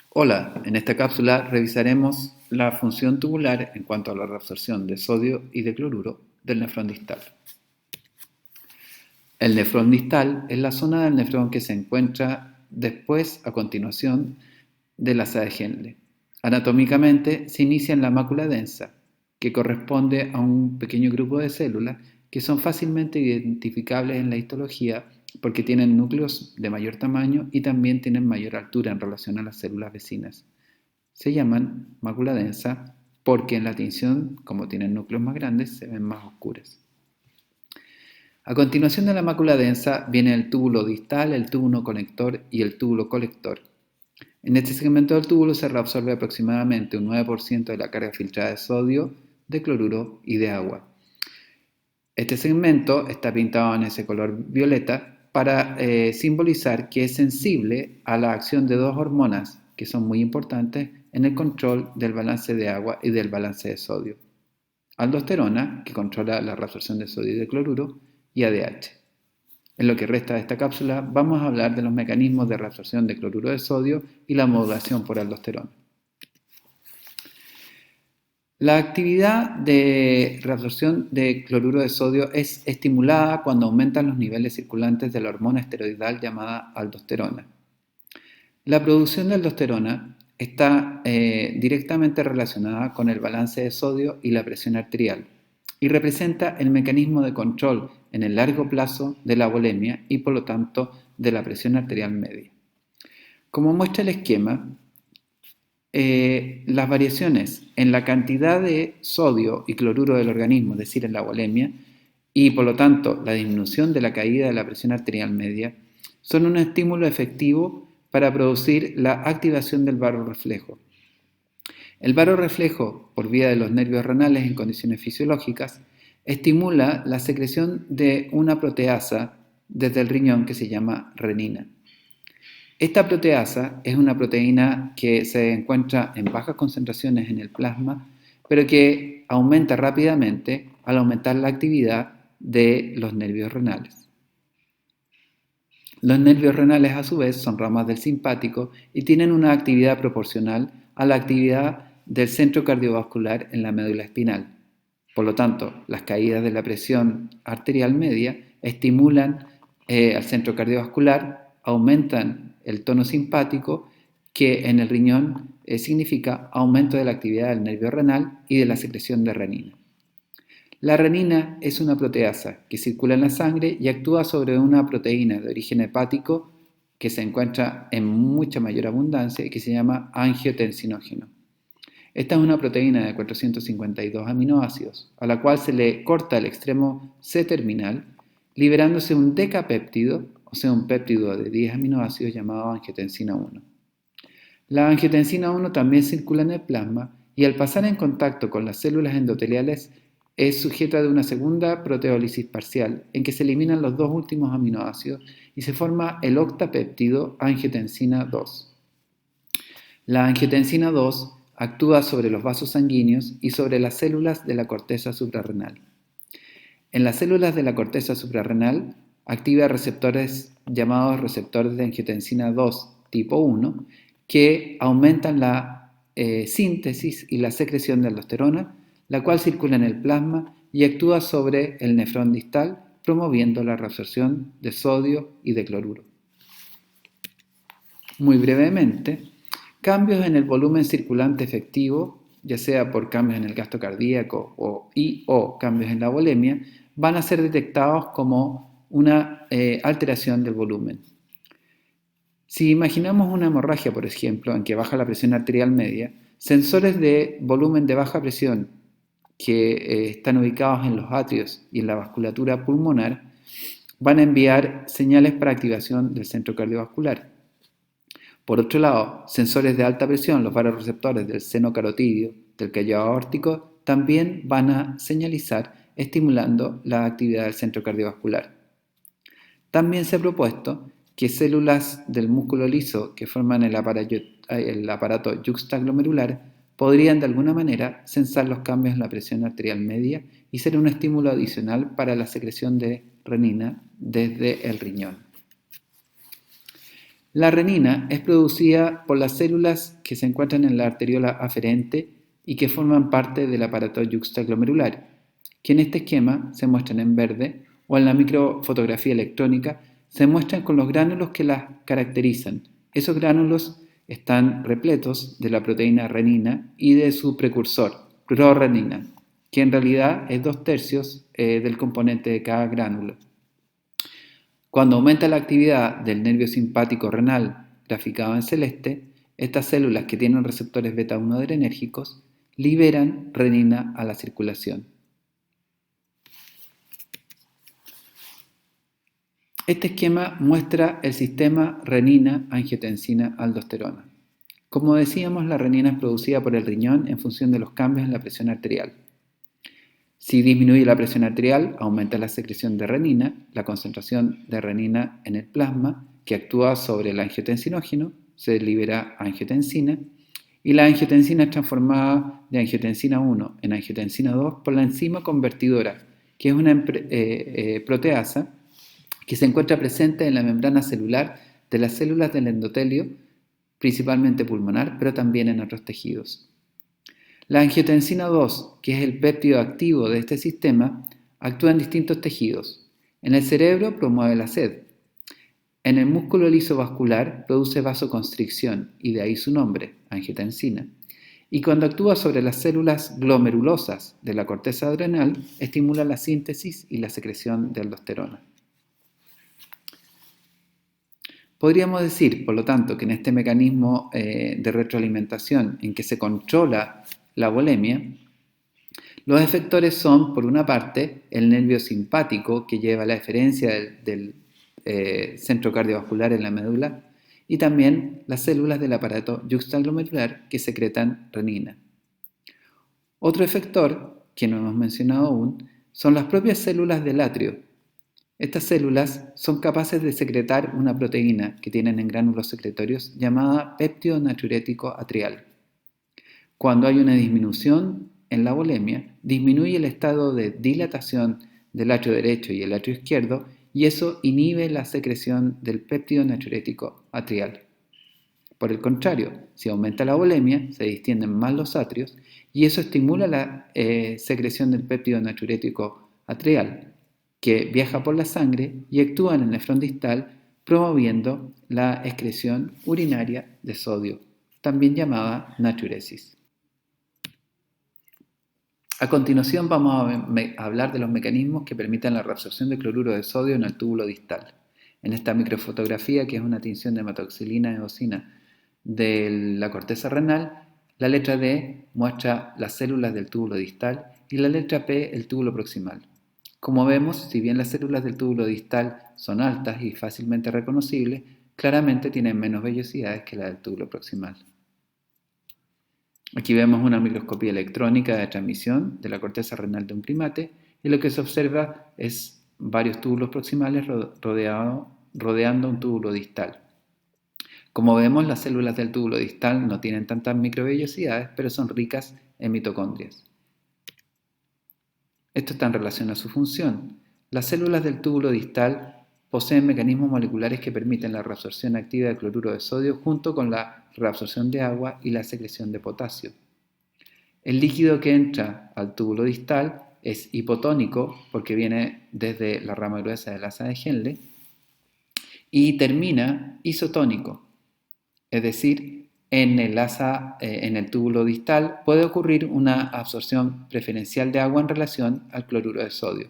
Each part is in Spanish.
Hola, en esta cápsula revisaremos la función tubular en cuanto a la reabsorción de sodio y de cloruro del nefrón distal. El nefrón distal es la zona del nefrón que se encuentra después, a continuación, de la asa de Henle. Anatómicamente se inicia en la mácula densa, que corresponde a un pequeño grupo de células que son fácilmente identificables en la histología porque tienen núcleos de mayor tamaño y también tienen mayor altura en relación a las células vecinas. Se llaman mácula densa porque en la tinción, como tienen núcleos más grandes, se ven más oscuras. A continuación de la mácula densa viene el túbulo distal, el túbulo conector y el túbulo colector. En este segmento del túbulo se reabsorbe aproximadamente un 9% de la carga filtrada de sodio, de cloruro y de agua. Este segmento está pintado en ese color violeta para simbolizar que es sensible a la acción de dos hormonas que son muy importantes en el control del balance de agua y del balance de sodio. Aldosterona, que controla la reabsorción de sodio y de cloruro, y ADH. En lo que resta de esta cápsula vamos a hablar de los mecanismos de reabsorción de cloruro de sodio y la modulación por aldosterona. La actividad de reabsorción de cloruro de sodio es estimulada cuando aumentan los niveles circulantes de la hormona esteroidal llamada aldosterona. La producción de aldosterona está directamente relacionada con el balance de sodio y la presión arterial y representa el mecanismo de control en el largo plazo de la volemia y por lo tanto de la presión arterial media. Como muestra el esquema, las variaciones en la cantidad de sodio y cloruro del organismo, es decir, en la volemia, y por lo tanto la disminución de la caída de la presión arterial media, son un estímulo efectivo para producir la activación del varorreflejo. El varorreflejo, por vía de los nervios renales en condiciones fisiológicas, estimula la secreción de una proteasa desde el riñón que se llama renina. Esta proteasa es una proteína que se encuentra en bajas concentraciones en el plasma, pero que aumenta rápidamente al aumentar la actividad de los nervios renales. Los nervios renales, a su vez, son ramas del simpático y tienen una actividad proporcional a la actividad del centro cardiovascular en la médula espinal. Por lo tanto, las caídas de la presión arterial media estimulan al centro cardiovascular, aumentan el tono simpático, que en el riñón significa aumento de la actividad del nervio renal y de la secreción de renina. La renina es una proteasa que circula en la sangre y actúa sobre una proteína de origen hepático que se encuentra en mucha mayor abundancia y que se llama angiotensinógeno. Esta es una proteína de 452 aminoácidos, a la cual se le corta el extremo C-terminal, liberándose un decapéptido, o sea, un péptido de 10 aminoácidos llamado angiotensina 1. La angiotensina 1 también circula en el plasma y al pasar en contacto con las células endoteliales es sujeta de una segunda proteólisis parcial en que se eliminan los dos últimos aminoácidos y se forma el octapéptido angiotensina 2. La angiotensina 2 actúa sobre los vasos sanguíneos y sobre las células de la corteza suprarrenal. En las células de la corteza suprarrenal activa receptores llamados receptores de angiotensina 2 tipo 1 que aumentan la síntesis y la secreción de aldosterona, la cual circula en el plasma y actúa sobre el nefrón distal, promoviendo la reabsorción de sodio y de cloruro. Muy brevemente, cambios en el volumen circulante efectivo, ya sea por cambios en el gasto cardíaco o cambios en la volemia, van a ser detectados como una alteración del volumen. Si imaginamos una hemorragia, por ejemplo, en que baja la presión arterial media, sensores de volumen de baja presión que están ubicados en los atrios y en la vasculatura pulmonar van a enviar señales para activación del centro cardiovascular. Por otro lado, sensores de alta presión, los varorreceptores del seno carotídeo, del callado aórtico, también van a señalizar estimulando la actividad del centro cardiovascular. También se ha propuesto que células del músculo liso que forman el aparato yuxtaglomerular podrían de alguna manera sensar los cambios en la presión arterial media y ser un estímulo adicional para la secreción de renina desde el riñón. La renina es producida por las células que se encuentran en la arteriola aferente y que forman parte del aparato yuxtaglomerular, que en este esquema se muestran en verde o en la microfotografía electrónica se muestran con los gránulos que las caracterizan. Esos gránulos están repletos de la proteína renina y de su precursor, prorenina, que en realidad es 2/3 del componente de cada gránulo. Cuando aumenta la actividad del nervio simpático renal, graficado en celeste, estas células que tienen receptores beta-1 adrenérgicos liberan renina a la circulación. Este esquema muestra el sistema renina-angiotensina-aldosterona. Como decíamos, la renina es producida por el riñón en función de los cambios en la presión arterial. Si disminuye la presión arterial, aumenta la secreción de renina, la concentración de renina en el plasma, que actúa sobre el angiotensinógeno, se libera angiotensina, y la angiotensina es transformada de angiotensina 1 en angiotensina 2 por la enzima convertidora, que es una proteasa que se encuentra presente en la membrana celular de las células del endotelio, principalmente pulmonar, pero también en otros tejidos. La angiotensina 2, que es el péptido activo de este sistema, actúa en distintos tejidos. En el cerebro promueve la sed. En el músculo liso vascular produce vasoconstricción, y de ahí su nombre, angiotensina. Y cuando actúa sobre las células glomerulosas de la corteza adrenal, estimula la síntesis y la secreción de aldosterona. Podríamos decir, por lo tanto, que en este mecanismo de retroalimentación en que se controla la bulimia, los efectores son, por una parte, el nervio simpático, que lleva la eferencia del centro cardiovascular en la médula, y también las células del aparato yuxtaglomerular que secretan renina. Otro efector, que no hemos mencionado aún, son las propias células del atrio. Estas células son capaces de secretar una proteína que tienen en gránulos secretorios llamada péptido natriurético atrial. Cuando hay una disminución en la bulimia, disminuye el estado de dilatación del atrio derecho y el atrio izquierdo, y eso inhibe la secreción del péptido natriurético atrial. Por el contrario, si aumenta la bulimia, se distienden más los atrios y eso estimula la secreción del péptido natriurético atrial, que viaja por la sangre y actúa en el nefrón distal, promoviendo la excreción urinaria de sodio, también llamada natriuresis. A continuación vamos a hablar de los mecanismos que permiten la reabsorción de cloruro de sodio en el túbulo distal. En esta microfotografía, que es una tinción de hematoxilina eosina de la corteza renal, la letra D muestra las células del túbulo distal y la letra P el túbulo proximal. Como vemos, si bien las células del túbulo distal son altas y fácilmente reconocibles, claramente tienen menos vellosidades que las del túbulo proximal. Aquí vemos una microscopía electrónica de transmisión de la corteza renal de un primate y lo que se observa es varios túbulos proximales rodeando un túbulo distal. Como vemos, las células del túbulo distal no tienen tantas microvellosidades, pero son ricas en mitocondrias. Esto está en relación a su función. Las células del túbulo distal poseen mecanismos moleculares que permiten la reabsorción activa de cloruro de sodio junto con la reabsorción de agua y la secreción de potasio. El líquido que entra al túbulo distal es hipotónico porque viene desde la rama gruesa del asa de Henle y termina isotónico, es decir, en el túbulo distal puede ocurrir una absorción preferencial de agua en relación al cloruro de sodio.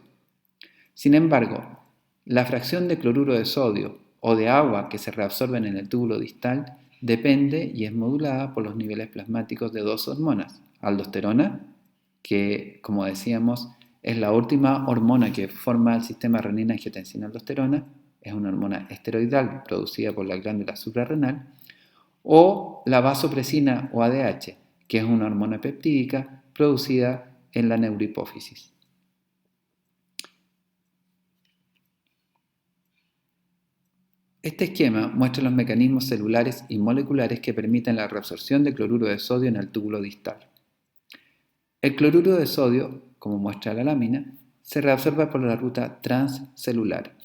Sin embargo, la fracción de cloruro de sodio o de agua que se reabsorben en el túbulo distal depende y es modulada por los niveles plasmáticos de dos hormonas, aldosterona, que como decíamos es la última hormona que forma el sistema renina-angiotensina-aldosterona, es una hormona esteroidal producida por la glándula suprarrenal, o la vasopresina o ADH, que es una hormona peptídica producida en la neurohipófisis. Este esquema muestra los mecanismos celulares y moleculares que permiten la reabsorción de cloruro de sodio en el túbulo distal. El cloruro de sodio, como muestra la lámina, se reabsorbe por la ruta transcelular.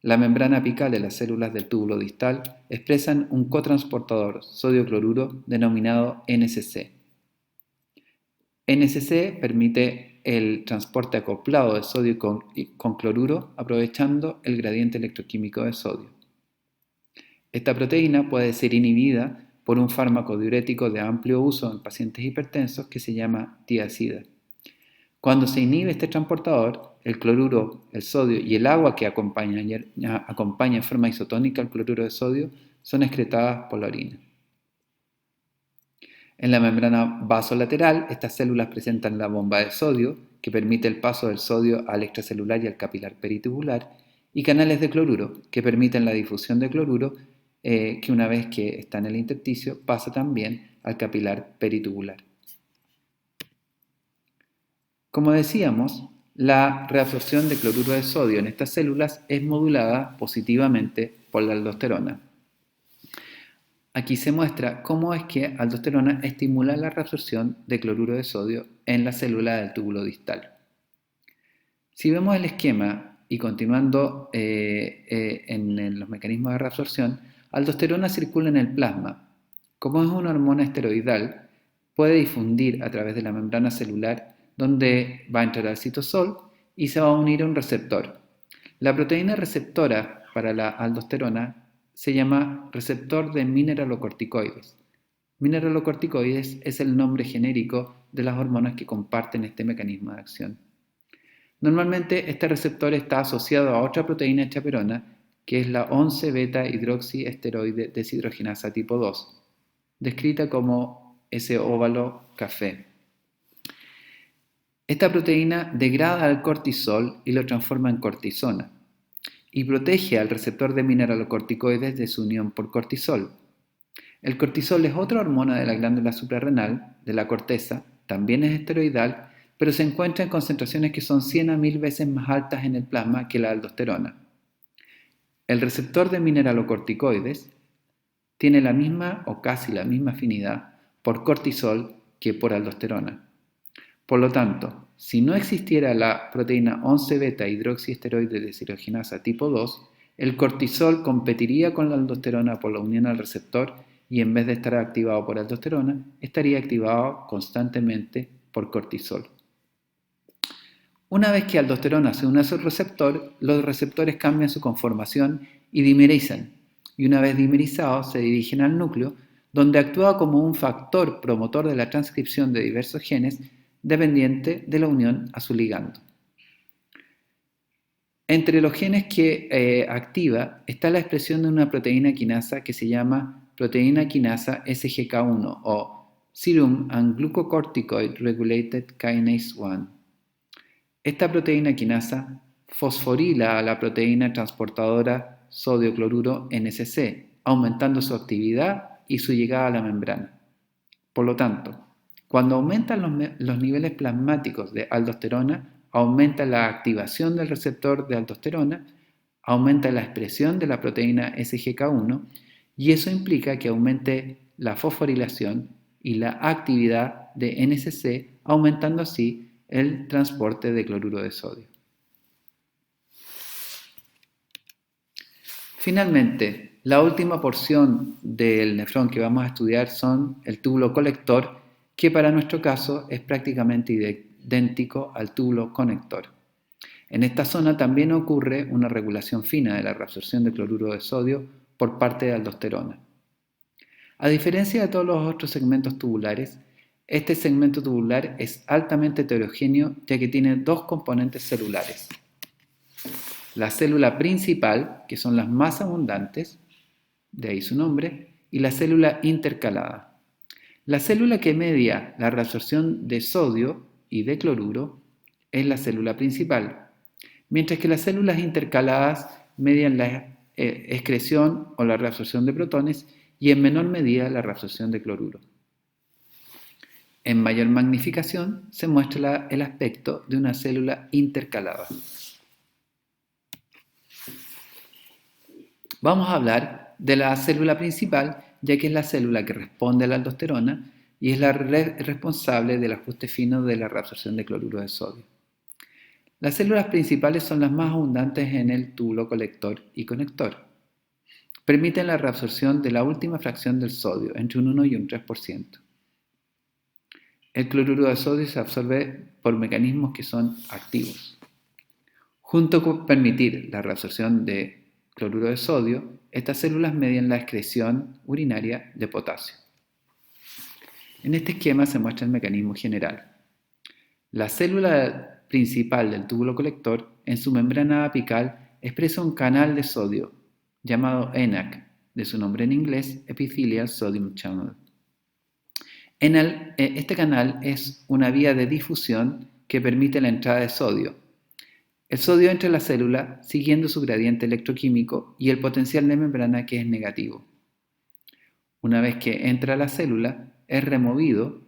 La membrana apical de las células del túbulo distal expresan un cotransportador sodio-cloruro denominado NCC. NCC permite el transporte acoplado de sodio con cloruro aprovechando el gradiente electroquímico de sodio. Esta proteína puede ser inhibida por un fármaco diurético de amplio uso en pacientes hipertensos que se llama tiazida. Cuando se inhibe este transportador, el cloruro, el sodio y el agua que acompaña en forma isotónica al cloruro de sodio son excretadas por la orina. En la membrana vasolateral, estas células presentan la bomba de sodio, que permite el paso del sodio al extracelular y al capilar peritubular, y canales de cloruro, que permiten la difusión de cloruro, que una vez que está en el intersticio, pasa también al capilar peritubular. Como decíamos, la reabsorción de cloruro de sodio en estas células es modulada positivamente por la aldosterona. Aquí se muestra cómo es que aldosterona estimula la reabsorción de cloruro de sodio en la célula del túbulo distal. Si vemos el esquema y continuando en los mecanismos de reabsorción, aldosterona circula en el plasma. Como es una hormona esteroidal, puede difundir a través de la membrana celular donde va a entrar al citosol y se va a unir a un receptor. La proteína receptora para la aldosterona se llama receptor de mineralocorticoides. Mineralocorticoides es el nombre genérico de las hormonas que comparten este mecanismo de acción. Normalmente este receptor está asociado a otra proteína chaperona que es la 11-beta-hidroxiesteroide deshidrogenasa tipo 2, descrita como ese óvalo café. Esta proteína degrada al cortisol y lo transforma en cortisona y protege al receptor de mineralocorticoides de su unión por cortisol. El cortisol es otra hormona de la glándula suprarrenal, de la corteza, también es esteroidal, pero se encuentra en concentraciones que son 100 a 1000 veces más altas en el plasma que la aldosterona. El receptor de mineralocorticoides tiene la misma o casi la misma afinidad por cortisol que por aldosterona. Por lo tanto, si no existiera la proteína 11-beta-hidroxiesteroide deshidrogenasa tipo 2, el cortisol competiría con la aldosterona por la unión al receptor y en vez de estar activado por aldosterona, estaría activado constantemente por cortisol. Una vez que aldosterona se une a su receptor, los receptores cambian su conformación y dimerizan, y una vez dimerizados se dirigen al núcleo, donde actúa como un factor promotor de la transcripción de diversos genes dependiente de la unión a su ligando. Entre los genes que activa está la expresión de una proteína quinasa que se llama proteína quinasa SGK1 o Serum and Glucocorticoid Regulated Kinase 1. Esta proteína quinasa fosforila a la proteína transportadora sodio-cloruro NCC, aumentando su actividad y su llegada a la membrana. Por lo tanto, cuando aumentan los niveles plasmáticos de aldosterona, aumenta la activación del receptor de aldosterona, aumenta la expresión de la proteína SGK1 y eso implica que aumente la fosforilación y la actividad de NCC, aumentando así el transporte de cloruro de sodio. Finalmente, la última porción del nefrón que vamos a estudiar son el túbulo colector, que para nuestro caso es prácticamente idéntico al túbulo conector. En esta zona también ocurre una regulación fina de la reabsorción de cloruro de sodio por parte de aldosterona. A diferencia de todos los otros segmentos tubulares, este segmento tubular es altamente heterogéneo ya que tiene dos componentes celulares. La célula principal, que son las más abundantes, de ahí su nombre, y la célula intercalada. La célula que media la reabsorción de sodio y de cloruro es la célula principal, mientras que las células intercaladas median la excreción o la reabsorción de protones y en menor medida la reabsorción de cloruro. En mayor magnificación se muestra el aspecto de una célula intercalada. Vamos a hablar de la célula principal, ya que es la célula que responde a la aldosterona y es la responsable del ajuste fino de la reabsorción de cloruro de sodio. Las células principales son las más abundantes en el túbulo colector y conector. Permiten la reabsorción de la última fracción del sodio, entre un 1 y un 3%. El cloruro de sodio se absorbe por mecanismos que son activos. Junto con permitir la reabsorción de cloruro de sodio, estas células median la excreción urinaria de potasio. En este esquema se muestra el mecanismo general. La célula principal del túbulo colector, en su membrana apical, expresa un canal de sodio, llamado ENaC, de su nombre en inglés, Epithelial Sodium Channel. Este canal es una vía de difusión que permite la entrada de sodio. El sodio entra en la célula siguiendo su gradiente electroquímico y el potencial de membrana, que es negativo. Una vez que entra a la célula, es removido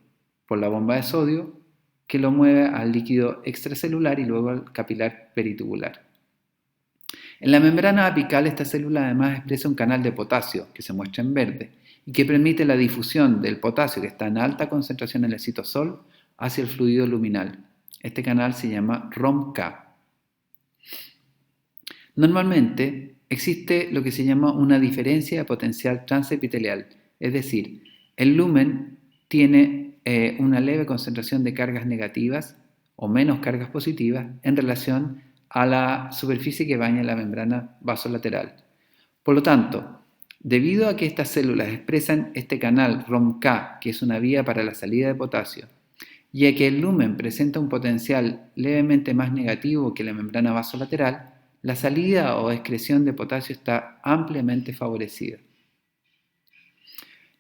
por la bomba de sodio, que lo mueve al líquido extracelular y luego al capilar peritubular. En la membrana apical, esta célula además expresa un canal de potasio, que se muestra en verde, y que permite la difusión del potasio, que está en alta concentración en el citosol, hacia el fluido luminal. Este canal se llama ROMK. Normalmente existe lo que se llama una diferencia de potencial transepitelial, es decir, el lumen tiene una leve concentración de cargas negativas o menos cargas positivas en relación a la superficie que baña la membrana vasolateral. Por lo tanto, debido a que estas células expresan este canal ROMK, que es una vía para la salida de potasio, y a que el lumen presenta un potencial levemente más negativo que la membrana vasolateral, la salida o excreción de potasio está ampliamente favorecida.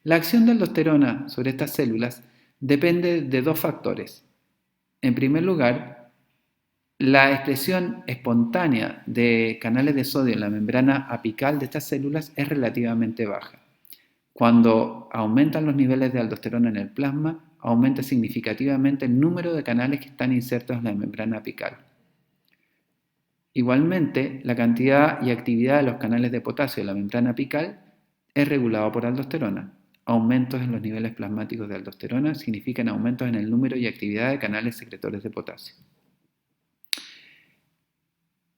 La acción de aldosterona sobre estas células depende de dos factores. En primer lugar, la expresión espontánea de canales de sodio en la membrana apical de estas células es relativamente baja. Cuando aumentan los niveles de aldosterona en el plasma, aumenta significativamente el número de canales que están insertos en la membrana apical. Igualmente, la cantidad y actividad de los canales de potasio de la membrana apical es regulado por aldosterona. Aumentos en los niveles plasmáticos de aldosterona significan aumentos en el número y actividad de canales secretores de potasio.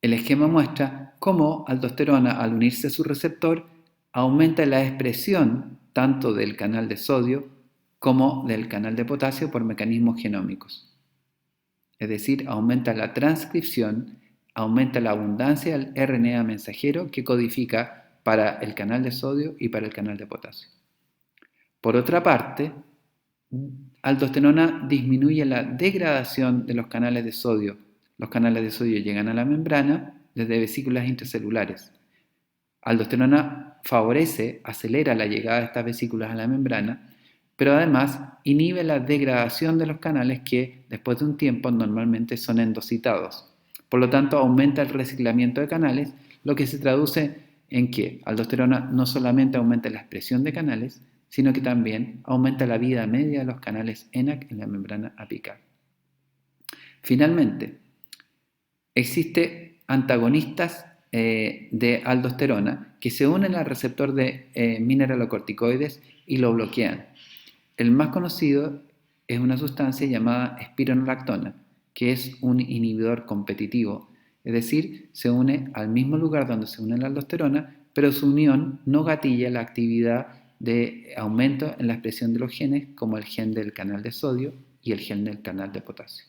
El esquema muestra cómo aldosterona, al unirse a su receptor, aumenta la expresión tanto del canal de sodio como del canal de potasio por mecanismos genómicos. Es decir, aumenta la transcripción, aumenta la abundancia del RNA mensajero que codifica para el canal de sodio y para el canal de potasio. Por otra parte, aldosterona disminuye la degradación de los canales de sodio. Los canales de sodio llegan a la membrana desde vesículas intracelulares. Aldosterona acelera la llegada de estas vesículas a la membrana, pero además inhibe la degradación de los canales que, después de un tiempo, normalmente son endocitados. Por lo tanto, aumenta el reciclamiento de canales, lo que se traduce en que aldosterona no solamente aumenta la expresión de canales, sino que también aumenta la vida media de los canales ENaC en la membrana apical. Finalmente, existen antagonistas de aldosterona que se unen al receptor de mineralocorticoides y lo bloquean. El más conocido es una sustancia llamada espironolactona, que es un inhibidor competitivo, es decir, se une al mismo lugar donde se une la aldosterona, pero su unión no gatilla la actividad de aumento en la expresión de los genes, como el gen del canal de sodio y el gen del canal de potasio.